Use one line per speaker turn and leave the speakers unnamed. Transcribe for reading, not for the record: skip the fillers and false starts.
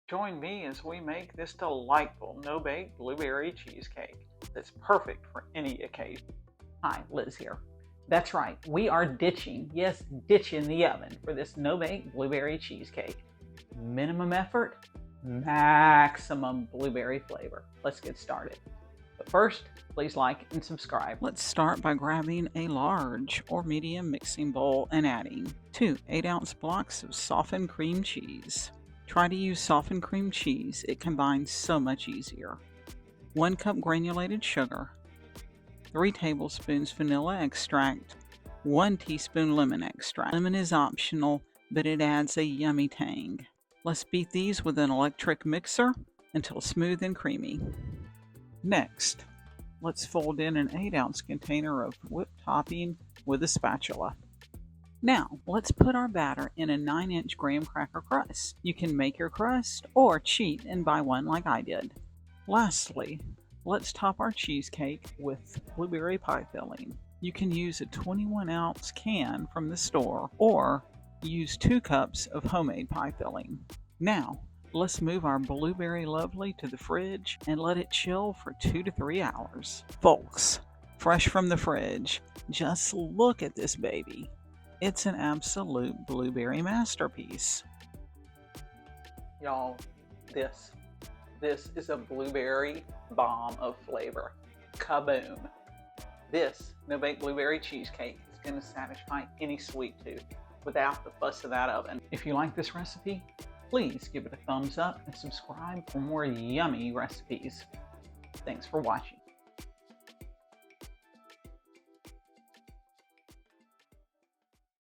Join me as we make this delightful no-bake blueberry cheesecake that's perfect for any occasion. Hi, Liz here. That's right, we are ditching the oven for this no-bake blueberry cheesecake. Minimum effort, maximum blueberry flavor. Let's get started. But first, please like and subscribe. Let's start by grabbing a large or medium mixing bowl and adding 2 8-ounce blocks of softened cream cheese. Try to use softened cream cheese, it combines so much easier. 1 cup granulated sugar, 3 tablespoons vanilla extract, 1 teaspoon lemon extract. Lemon is optional, but it adds a yummy tang. Let's beat these with an electric mixer until smooth and creamy. Next, let's fold in an 8-ounce container of whipped topping with a spatula. Now, let's put our batter in a 9-inch graham cracker crust. You can make your crust or cheat and buy one like I did. Lastly, let's top our cheesecake with blueberry pie filling. You can use a 21-ounce can from the store or use 2 cups of homemade pie filling. Now, let's move our blueberry lovely to the fridge and let it chill for 2 to 3 hours. Folks, fresh from the fridge, just look at this baby. It's an absolute blueberry masterpiece. Y'all, this is a blueberry bomb of flavor. Kaboom! This no-bake blueberry cheesecake is going to satisfy any sweet tooth without the fuss of that oven. If you like this recipe, please give it a thumbs up and subscribe for more yummy recipes. Thanks for watching.